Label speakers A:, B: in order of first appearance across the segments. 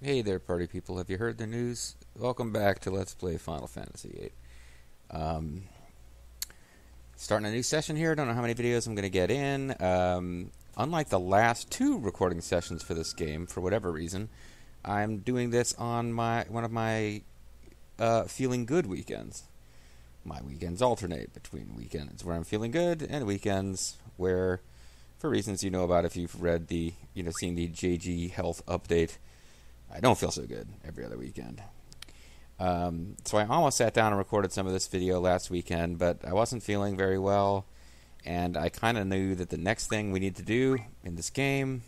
A: Hey there, party people. Have you heard the news? Welcome back to Let's Play Final Fantasy VIII. Starting a new session here. Don't know how many videos I'm going to get in. Unlike the last two recording sessions for this game, for whatever reason, I'm doing this on one of my feeling good weekends. My weekends alternate between weekends where I'm feeling good and weekends where, for reasons you know about if you've read seen the JG Health update, I don't feel so good every other weekend. So I almost sat down and recorded some of this video last weekend, but I wasn't feeling very well, and I kind of knew that the next thing we need to do in this game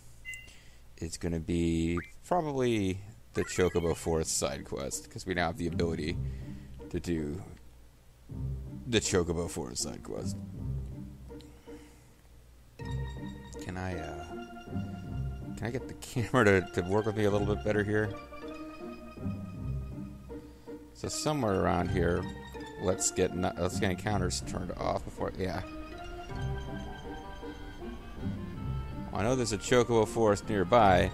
A: is going to be probably the Chocobo Forest side quest, because we now have the ability to do the Chocobo Forest side quest. Can I get the camera to work with me a little bit better here? So somewhere around here, let's get encounters turned off before. Yeah. I know there's a Chocobo Forest nearby,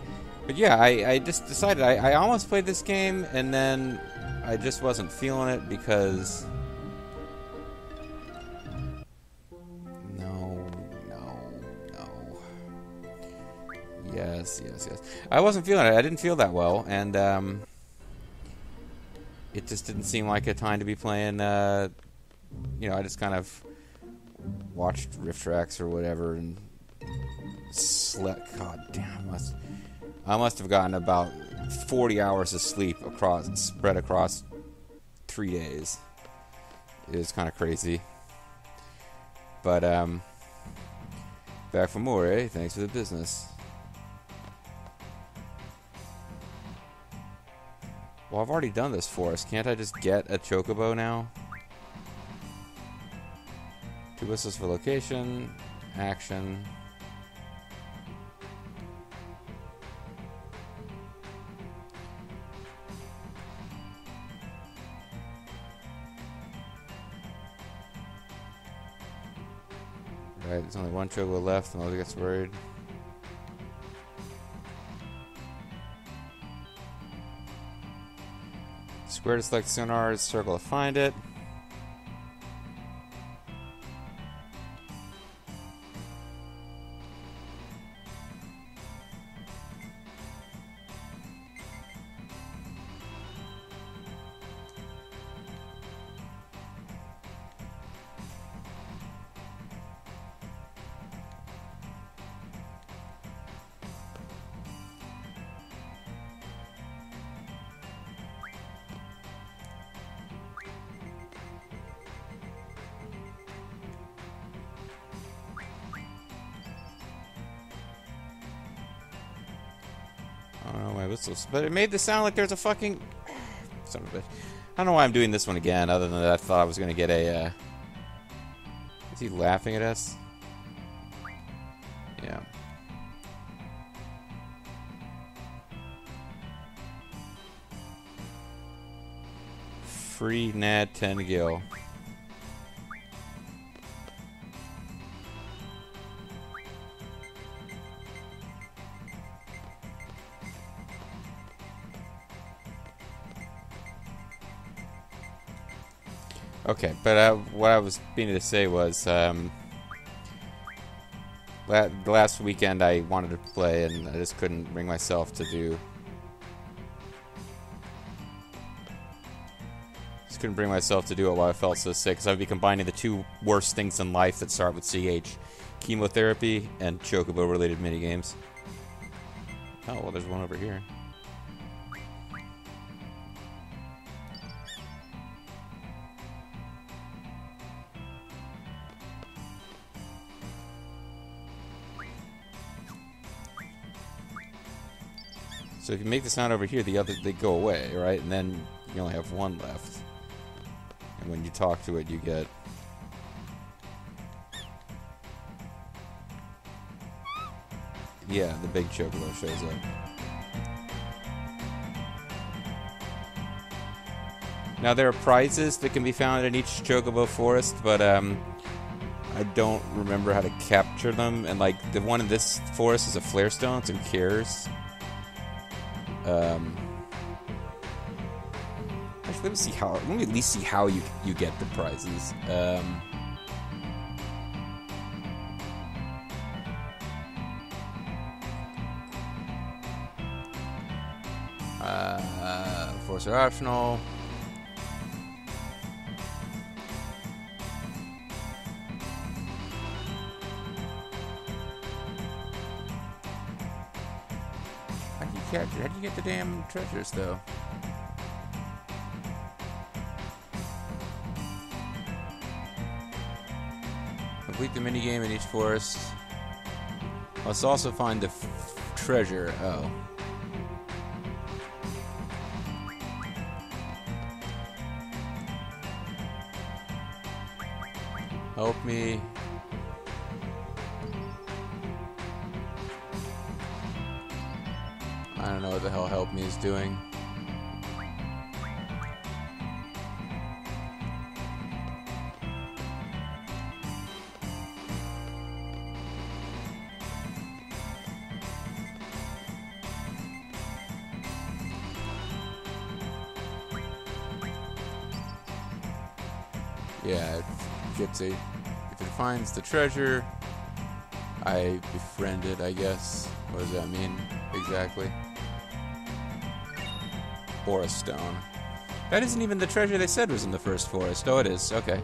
A: but yeah, I just decided I almost played this game and then I just wasn't feeling it because. Yes. I wasn't feeling it. I didn't feel that well, and it just didn't seem like a time to be playing. I just kind of watched riff tracks or whatever and slept. God damn, I must have gotten about 40 hours of sleep spread across 3 days. It was kind of crazy, but back for more, eh? Thanks for the business. Well, I've already done this forest. Can't I just get a Chocobo now? 2 whistles for location. Action. Right, there's only one Chocobo left. Nobody gets worried. Square to select sonar, circle to find it. I don't know my whistles, but it made this sound like there's a fucking son of a bitch. I don't know why I'm doing this one again, other than that I thought I was gonna get a. Is he laughing at us? Yeah. Free Nad 10 Gil. Okay, but what I was meaning to say was, last weekend I wanted to play and I just couldn't bring myself to do. Just couldn't bring myself to do it while I felt so sick, because I'd be combining the two worst things in life that start with CH: chemotherapy and Chocobo-related minigames. Oh, well, there's one over here. So if you make the sound over here, they go away, right? And then you only have one left. And when you talk to it, you get. Yeah, the big Chocobo shows up. Now there are prizes that can be found in each Chocobo forest, but I don't remember how to capture them. And like the one in this forest is a flare stone, so who cares? let me see how. Let me at least see how you get the prizes. Force are optional. How do you capture? How do you get the damn treasures, though? Complete the minigame in each forest. Let's also find the treasure. Oh. Help me. I don't know what the hell help me is doing. Yeah, if it finds the treasure, I befriend it, I guess. What does that mean exactly? Or a stone. That isn't even the treasure they said was in the first forest. Oh, it is. Okay.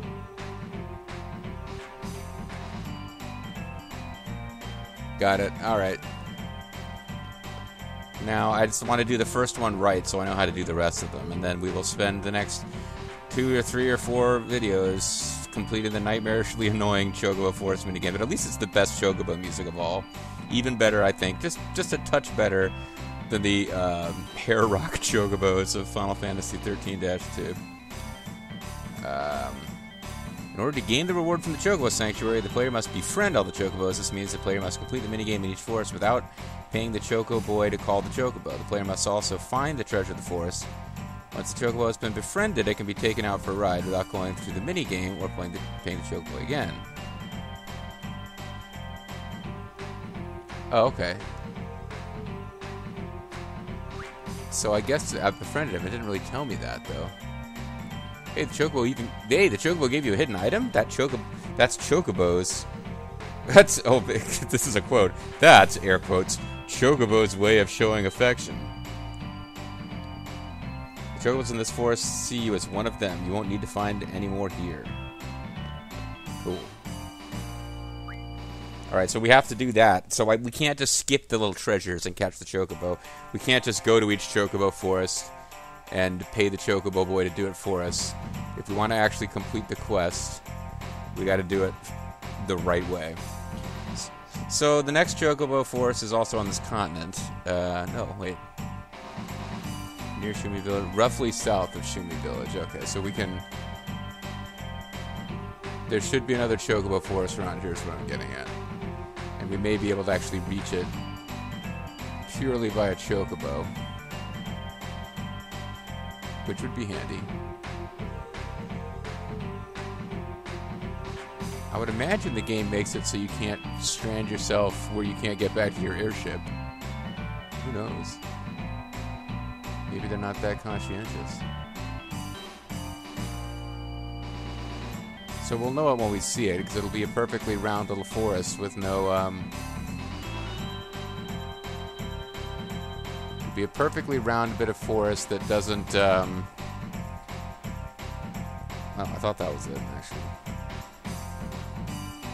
A: Got it. Alright. Now, I just want to do the first one right so I know how to do the rest of them. And then we will spend the next 2 or 3 or 4 videos completing the nightmarishly annoying Chocobo Forest minigame. But at least it's the best Chocobo music of all. Even better, I think. Just a touch better than the hair rock Chocobos of Final Fantasy 13-2. In order to gain the reward from the Chocobo Sanctuary, the player must befriend all the Chocobos. This means the player must complete the minigame in each forest without paying the Choco Boy to call the Chocobo. The player must also find the treasure of the forest. Once the Chocobo has been befriended, it can be taken out for a ride without going through the minigame or paying the Chocobo again. Oh, okay. So I guess I've befriended him. It didn't really tell me that, though. Hey, the Chocobo gave you a hidden item? That's Chocobos. That's, oh, this is a quote. That's, air quotes, Chocobo's way of showing affection. The Chocobos in this forest see you as one of them. You won't need to find any more here. Cool. Alright, so we have to do that. So we can't just skip the little treasures and catch the Chocobo. We can't just go to each Chocobo forest and pay the Chocobo Boy to do it for us. If we want to actually complete the quest, we got to do it the right way. So the next Chocobo forest is also on this continent. No, wait. Near Shumi Village, roughly south of Shumi Village. Okay, so we can... There should be another Chocobo forest around here is what I'm getting at. And we may be able to actually reach it purely via Chocobo, which would be handy. I would imagine the game makes it so you can't strand yourself where you can't get back to your airship. Who knows? Maybe they're not that conscientious. So we'll know it when we see it, because it'll be a perfectly round little forest with no, it'll be a perfectly round bit of forest that doesn't, oh, I thought that was it, actually.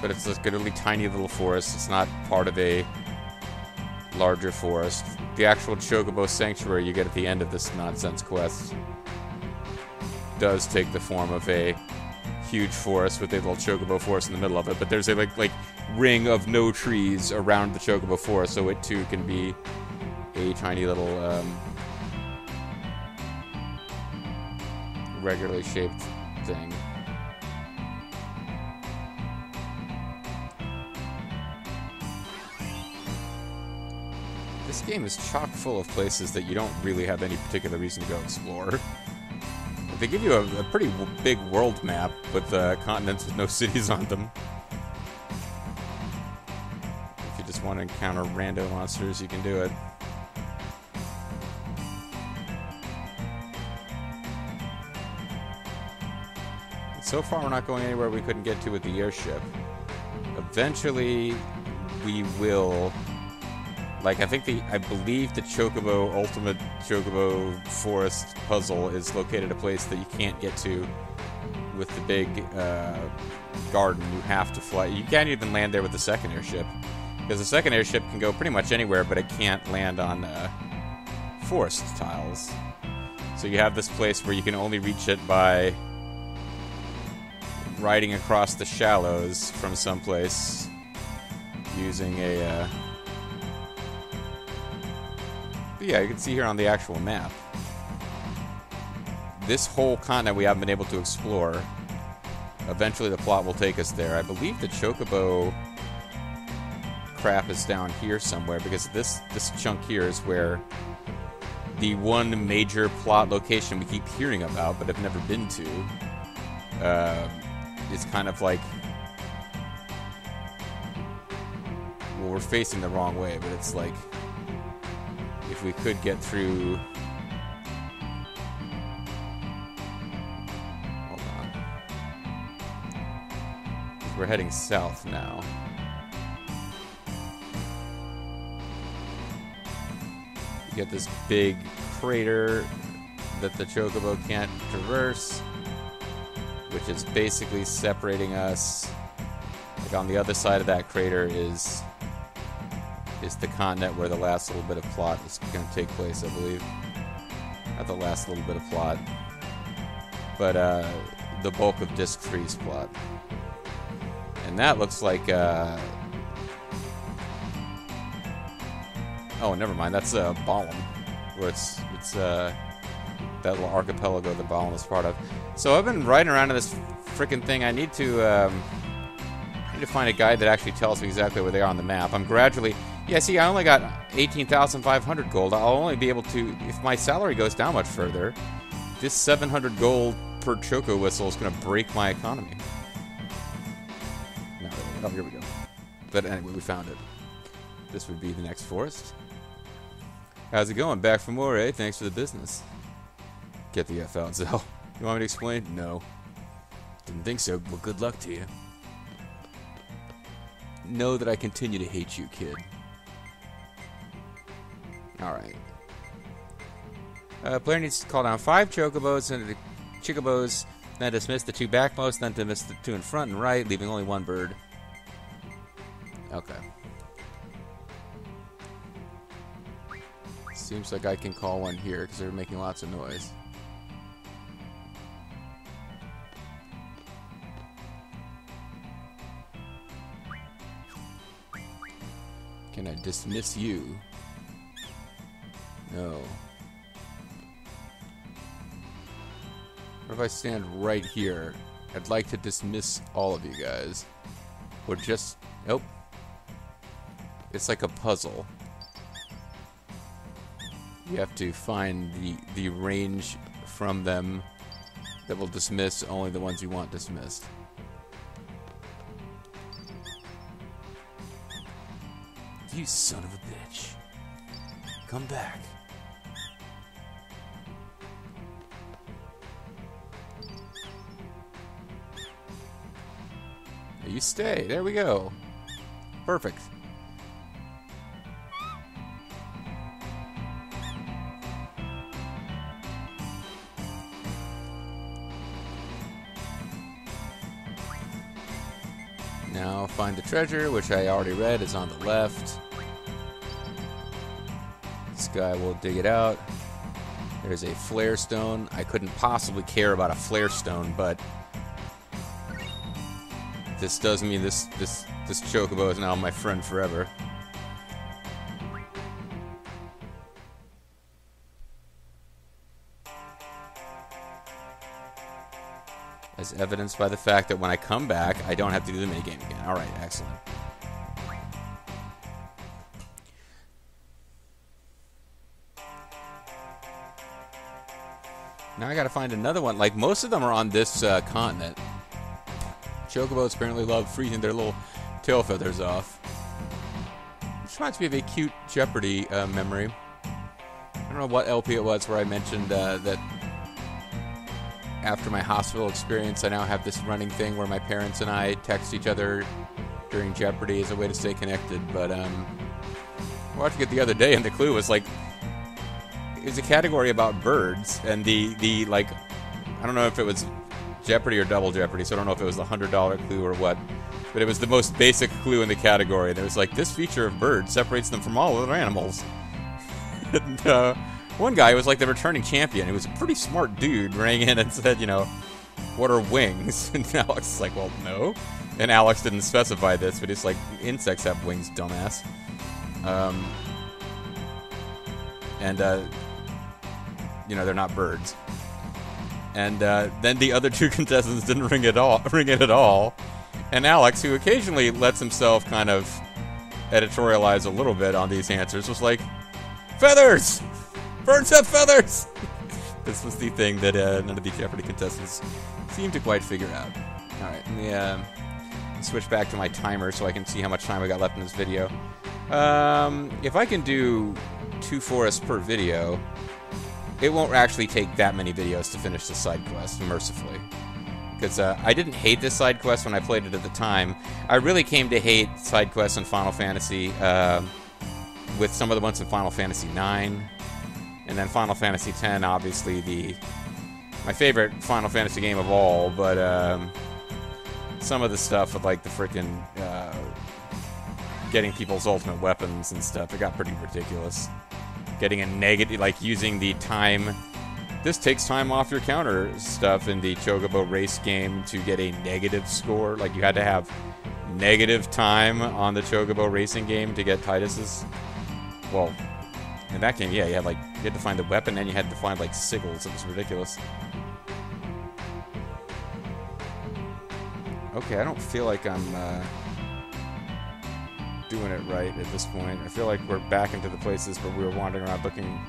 A: But it's like a really tiny little forest. It's not part of a larger forest. The actual Chocobo Sanctuary you get at the end of this nonsense quest does take the form of a huge forest with a little Chocobo forest in the middle of it, but there's a like ring of no trees around the Chocobo forest, so it too can be a tiny little regularly shaped thing. This game is chock full of places that you don't really have any particular reason to go explore. They give you a pretty big world map with continents with no cities on them. If you just want to encounter rando monsters, you can do it. so far we're not going anywhere we couldn't get to with the airship. Eventually, we will... Like, I believe the Chocobo, Ultimate Chocobo Forest puzzle is located a place that you can't get to with the big garden. You have to fly. You can't even land there with the second airship, because the second airship can go pretty much anywhere, but it can't land on forest tiles. So you have this place where you can only reach it by riding across the shallows from someplace using a... yeah, you can see here on the actual map. This whole continent we haven't been able to explore. Eventually the plot will take us there. I believe the Chocobo crap is down here somewhere, because this chunk here is where the one major plot location we keep hearing about but have never been to is kind of like... well, we're facing the wrong way, but it's like... if we could get through... hold on. We're heading south now. You get this big crater that the Chocobo can't traverse, which is basically separating us. Like, on the other side of that crater is the continent where the last little bit of plot is going to take place, I believe. Not the last little bit of plot, but the bulk of Disc 3's plot. And that looks like... oh, never mind. That's Balam, where it's that little archipelago that Balam is part of. So I've been riding around in this freaking thing. I need to find a guide that actually tells me exactly where they are on the map. I'm gradually... yeah, see, I only got 18,500 gold. I'll only be able to... if my salary goes down much further, this 700 gold per Choco Whistle is going to break my economy. No, oh, here we go. But anyway, we found it. This would be the next forest. How's it going? Back for more, eh? Thanks for the business. Get the F out, Zell. You want me to explain? No. Didn't think so. Well, good luck to you. Know that I continue to hate you, kid. Alright. Player needs to call down 5 Chocobos and the Chocobos, then dismiss the 2 backmost, then dismiss the 2 in front and right, leaving only 1 bird. Okay. Seems like I can call one here because they're making lots of noise. Can I dismiss you? No. What if I stand right here? I'd like to dismiss all of you guys. Or just... nope. It's like a puzzle. You have to find the range from them that will dismiss only the ones you want dismissed. You son of a bitch. Come back. You stay. There we go. Perfect. Now find the treasure, which I already read is on the left. This guy will dig it out. There's a flare stone. I couldn't possibly care about a flare stone, but this does mean this Chocobo is now my friend forever. As evidenced by the fact that when I come back, I don't have to do the minigame again. Alright, excellent. Now I gotta find another one. Like, most of them are on this continent. Chocobos apparently love freezing their little tail feathers off. Which reminds me of a cute Jeopardy memory. I don't know what LP it was where I mentioned that after my hospital experience, I now have this running thing where my parents and I text each other during Jeopardy as a way to stay connected. But watching it the other day, and the clue was like, it was a category about birds, and the like, I don't know if it was Jeopardy or Double Jeopardy, so I don't know if it was the $100 clue or what, but it was the most basic clue in the category. And it was like, this feature of birds separates them from all other animals. And one guy was like the returning champion. He was a pretty smart dude, rang in and said, you know, what are wings? And Alex is like, well, no. And Alex didn't specify this, but it's like, insects have wings, dumbass. You know, they're not birds. And then the other two contestants didn't ring it at all. And Alex, who occasionally lets himself kind of editorialize a little bit on these answers, was like, feathers! Birds have feathers! This was the thing that none of the Jeopardy contestants seemed to quite figure out. Alright, let me switch back to my timer so I can see how much time I got left in this video. If I can do 2 forests per video, it won't actually take that many videos to finish the side quest, mercifully. Because I didn't hate this side quest when I played it at the time. I really came to hate side quests in Final Fantasy, with some of the ones in Final Fantasy IX. And then Final Fantasy X, obviously my favorite Final Fantasy game of all, but some of the stuff with like the frickin' getting people's ultimate weapons and stuff, it got pretty ridiculous. Getting a negative, like using the time, this takes time off your counter stuff in the Chocobo race game to get a negative score. Like you had to have negative time on the Chocobo racing game to get Titus's. Well, in that game, yeah, you had to find the weapon and you had to find like sigils. It was ridiculous. Okay, I don't feel like I'm doing it right at this point. I feel like we're back into the places where we were wandering around looking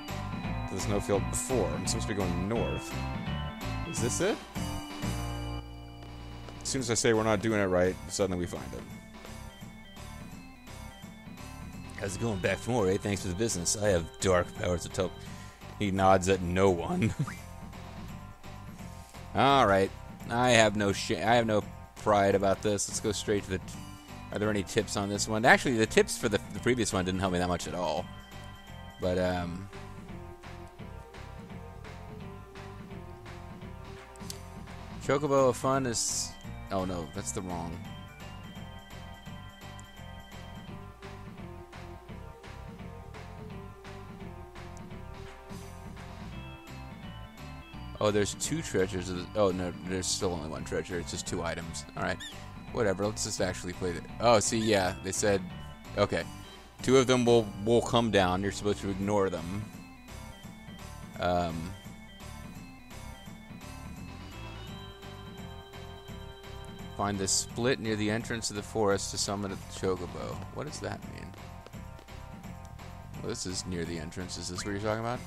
A: for the snowfield before. I'm supposed to be going north. Is this it? As soon as I say we're not doing it right, suddenly we find it. How's it going? Back for more, eh? Thanks for the business. I have dark powers to tell. He nods at no one. Alright. I have no pride about this. Let's go straight to the... Are there any tips on this one? Actually, the tips for the previous one didn't help me that much at all. But, Chocobo of Fun is... Oh, no. That's the wrong... Oh, there's 2 treasures. Oh, no, there's still only 1 treasure. It's just 2 items. Alright. Whatever, let's just actually play it. Oh, see, yeah, they said... Okay. 2 of them will come down. You're supposed to ignore them. Find the split near the entrance of the forest to summon a Chocobo. What does that mean? Well, this is near the entrance. Is this what you're talking about?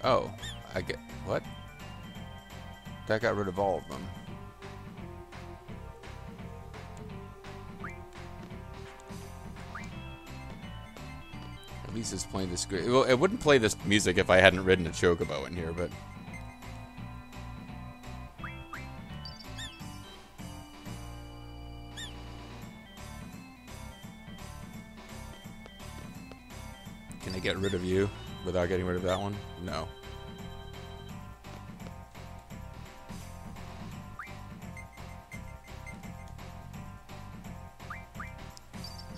A: Oh, I get... What? That got rid of all of them. At least it's playing this great... Well, it wouldn't play this music if I hadn't ridden a Chocobo in here, but... Can I get rid of you without getting rid of that one? No.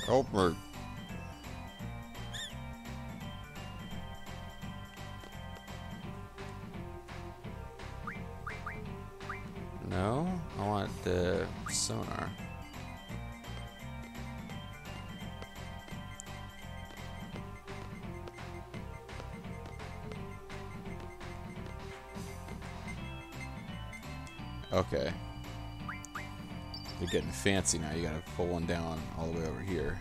A: Help me. No, I want the sonar. Okay. You're getting fancy now. You gotta pull one down all the way over here.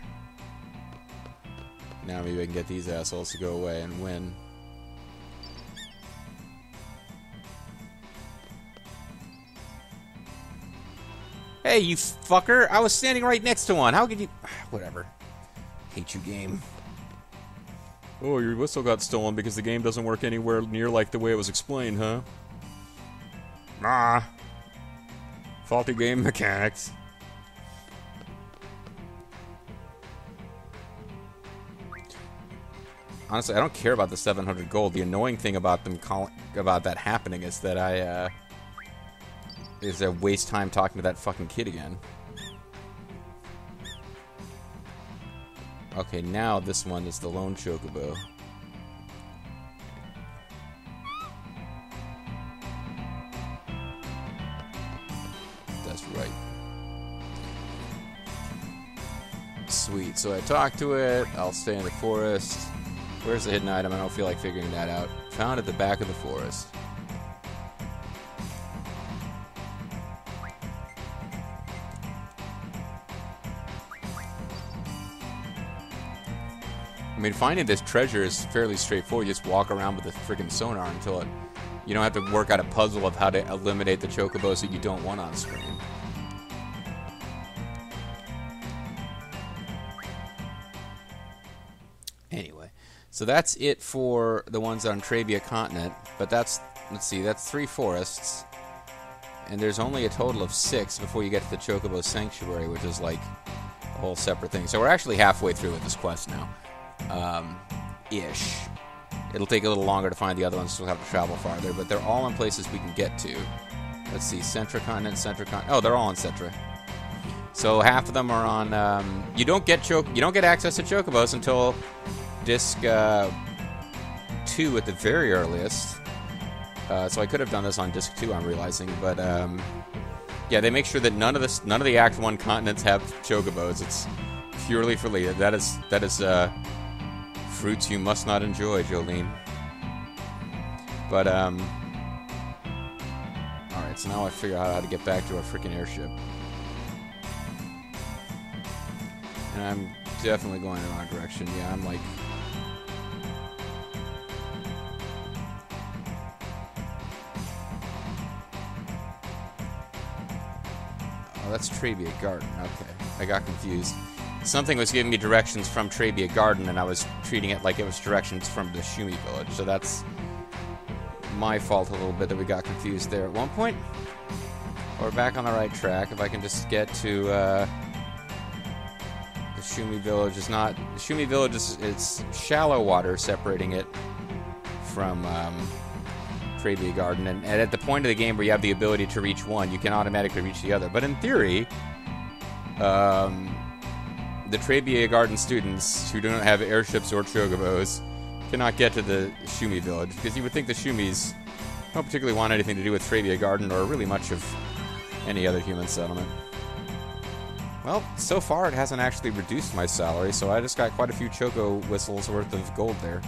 A: Now maybe I can get these assholes to go away and win. Hey, you fucker! I was standing right next to one. How could you... Whatever. Hate you, game. Oh, your whistle got stolen because the game doesn't work anywhere near like the way it was explained, huh? Nah. Faulty game mechanics. Honestly, I don't care about the 700 gold. The annoying thing about them about that happening is that is a waste time talking to that fucking kid again. Okay, now this one is the lone chocobo. That's right. Sweet. So I talk to it. I'll stay in the forest. Where's the hidden item? I don't feel like figuring that out. Found at the back of the forest. I mean, finding this treasure is fairly straightforward. You just walk around with a freaking sonar until it... You don't have to work out a puzzle of how to eliminate the chocobos that you don't want on screen. Anyway, so that's it for the ones on Trabia Continent. But that's... Let's see, that's 3 forests. And there's only a total of 6 before you get to the Chocobo Sanctuary, which is like a whole separate thing. So we're actually halfway through with this quest now. Ish. It'll take a little longer to find the other ones, so we'll have to travel farther, but they're all in places we can get to. Let's see, Centra Continent, Centra Continent. Oh, they're all on Centra. So half of them are on. You don't get access to chocobos until disc 2 at the very earliest. So I could have done this on disc 2, I'm realizing, but yeah, they make sure that none of the Act 1 continents have chocobos. It's purely for Leah. That is fruits you must not enjoy, Jolene. But, alright, so now I figure out how to get back to our freaking airship. And I'm definitely going in the wrong direction. Yeah, I'm like... Oh, that's Trabia Garden. Okay, I got confused. Something was giving me directions from Trabia Garden, and I was treating it like it was directions from the Shumi Village. So that's my fault a little bit that we got confused there at one point. We're back on the right track. If I can just get to the Shumi Village is not... The Shumi Village is shallow water separating it from Trabia Garden. And at the point of the game where you have the ability to reach one, you can automatically reach the other. But in theory... the Trabia Garden students who don't have airships or chocobos cannot get to the Shumi Village, because you would think the Shumis don't particularly want anything to do with Trabia Garden or really much of any other human settlement. Well, so far it hasn't actually reduced my salary, so I just got quite a few choco whistles worth of gold there.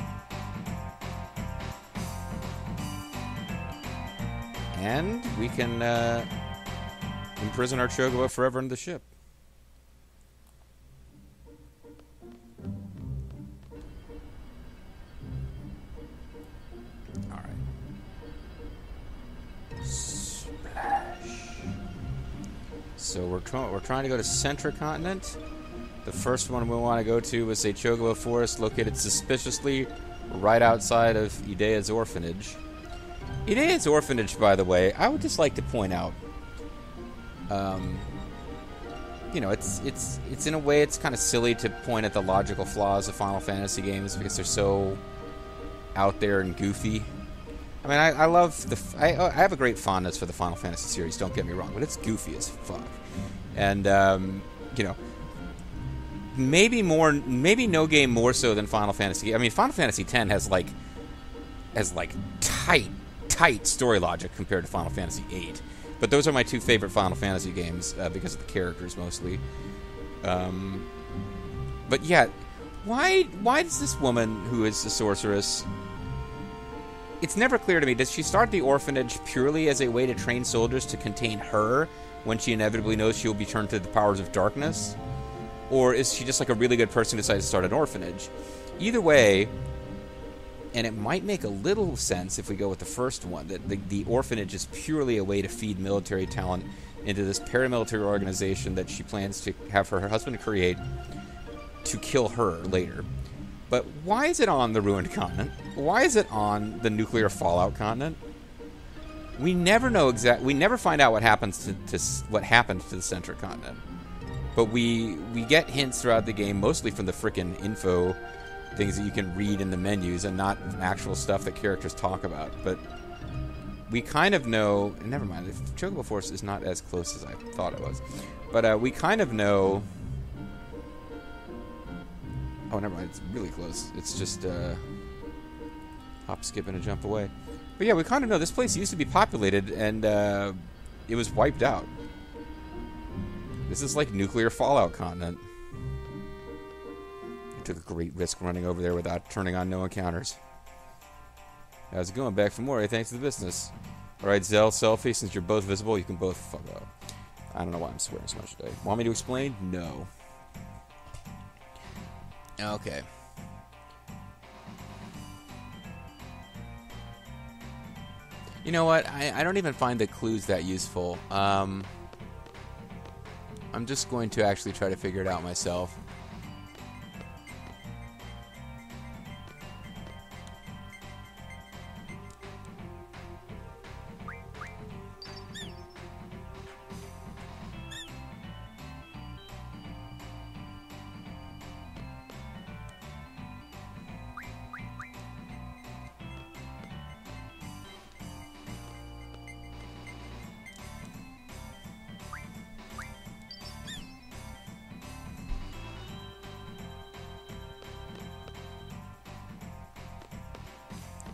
A: And we can imprison our chocobo forever in the ship. So we're trying to go to Centra Continent. The first one we want to go to is a chocobo forest located suspiciously right outside of Idea's orphanage. Idea's orphanage, by the way, I would just like to point out, you know, it's in a way it's kind of silly to point at the logical flaws of Final Fantasy games because they're so out there and goofy. I mean, I love I have a great fondness for the Final Fantasy series, don't get me wrong, but it's goofy as fuck. And, you know, maybe no game more so than Final Fantasy. I mean, Final Fantasy X has tight story logic compared to Final Fantasy VIII. But those are my two favorite Final Fantasy games because of the characters mostly. But yeah, why does this woman who is a sorceress... It's never clear to me, does she start the orphanage purely as a way to train soldiers to contain her when she inevitably knows she will be turned to the powers of darkness? Or is she just like a really good person who decides to start an orphanage? Either way, And it might make a little sense if we go with the first one, that the orphanage is purely a way to feed military talent into this paramilitary organization that she plans to have her husband create to kill her later. But why is it on the ruined continent? Why is it on the nuclear fallout continent? We never know we never find out what happens to what happened to the Centric continent. But we get hints throughout the game, mostly from the frickin' info things that you can read in the menus and not actual stuff that characters talk about. But we kind of know... Never mind, the Chocobo Force is not as close as I thought it was. But we kind of know... Oh, never mind, it's really close. It's just hop, skip, and a jump away. But yeah, we kind of know this place used to be populated, and it was wiped out. This is like nuclear fallout continent. I took a great risk running over there without turning on no encounters. How's it going? Back for more, thanks to the business. Alright, Zell, Selfie, since you're both visible, you can both fuck up. I don't know why I'm swearing so much today. Want me to explain? No. Okay. You know what? I don't even find the clues that useful. I'm just going to actually try to figure it out myself.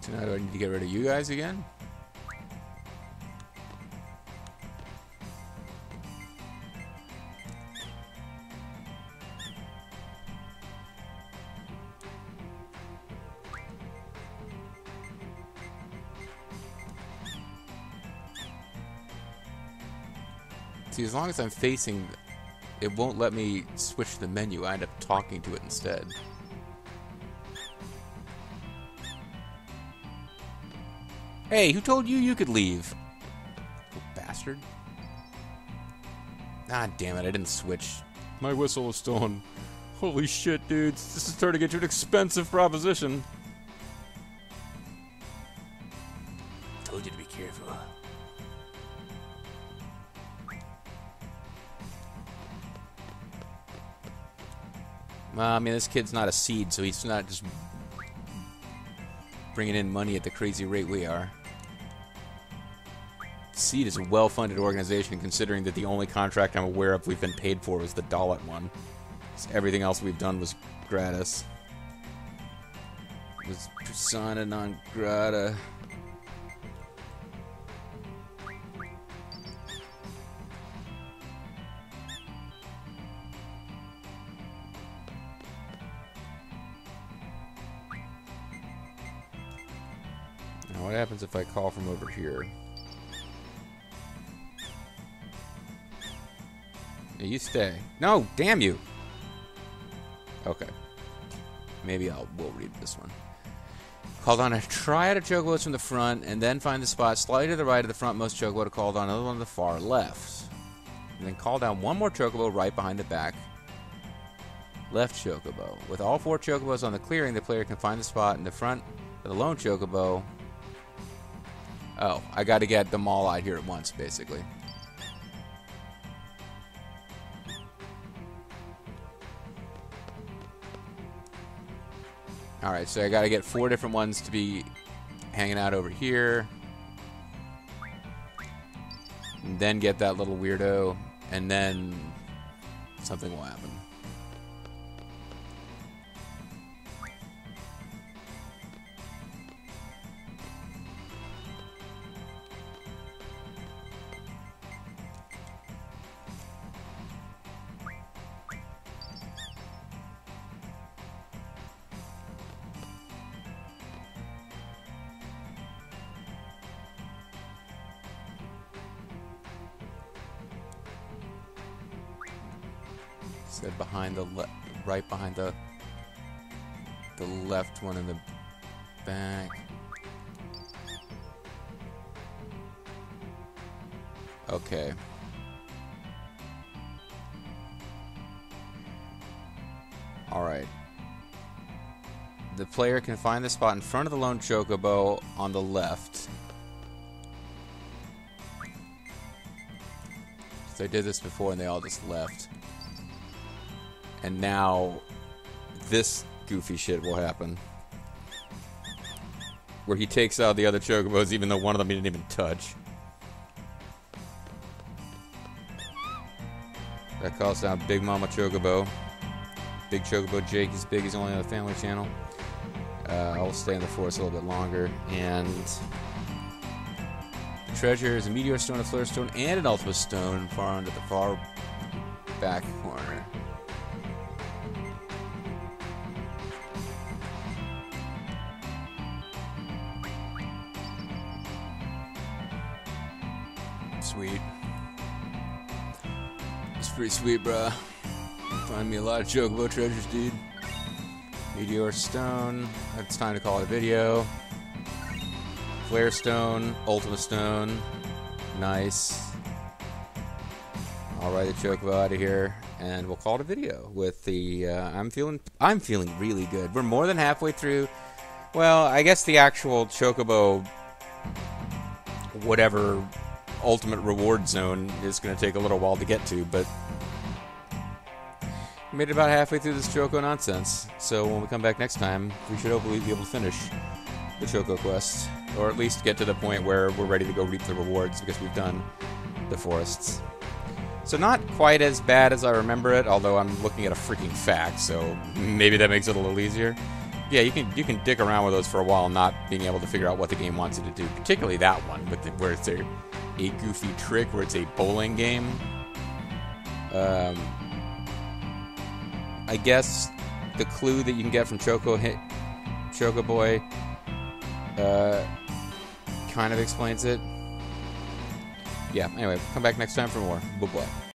A: So now do I need to get rid of you guys again? See, as long as I'm facing, it won't let me switch the menu. I end up talking to it instead. Hey, who told you you could leave? You bastard. Ah, damn it, I didn't switch. My whistle is still on. Holy shit, dudes. This is turning into an expensive proposition. Told you to be careful. I mean, this kid's not a seed, so he's not just bringing in money at the crazy rate we are. Seed is a well-funded organization, considering that the only contract I'm aware of we've been paid for was the Dalit one. So everything else we've done was gratis. It was persona non grata. Now what happens if I call from over here? You stay. No, damn you. Okay. Maybe we'll read this one. Called on a triad of chocobos from the front, and then find the spot slightly to the right of the frontmost chocobo to call down another one on the far left. And then call down one more chocobo right behind the back left chocobo. With all 4 chocobos on the clearing, the player can find the spot in the front of the lone chocobo. Oh, I got to get them all out here at once, basically. Alright, so I gotta get 4 different ones to be hanging out over here. And then get that little weirdo. And then something will happen. Said behind the right behind the left one in the back. Okay. Alright. The player can find the spot in front of the lone chocobo on the left. So I did this before and they all just left. And now this goofy shit will happen. Where he takes out the other chocobos even though one of them he didn't even touch. That calls down Big Mama Chocobo. Big Chocobo Jake is big, he's only on the family channel. I'll stay in the forest a little bit longer. And the treasure is a meteor stone, a flare stone, and an ultima stone far under the far back corner. Sweet. It's pretty sweet, bruh. Find me a lot of chocobo treasures, dude. Meteor stone. It's time to call it a video. Flare stone. Ultima stone. Nice. I'll write the chocobo out of here, and we'll call it a video with the. I'm feeling really good. We're more than halfway through. Well, I guess the actual chocobo, whatever, ultimate reward zone is going to take a little while to get to, but. We made it about halfway through this Choco nonsense, so when we come back next time, we should hopefully be able to finish the Choco quest, or at least get to the point where we're ready to go reap the rewards because we've done the forests. So not quite as bad as I remember it, although I'm looking at a freaking fact, so maybe that makes it a little easier. Yeah, you can dick around with those for a while, not being able to figure out what the game wants you to do, particularly that one, with where it's a goofy trick, where it's a bowling game. I guess the clue that you can get from Chocoboy kind of explains it. Yeah, anyway, come back next time for more. Bye-bye.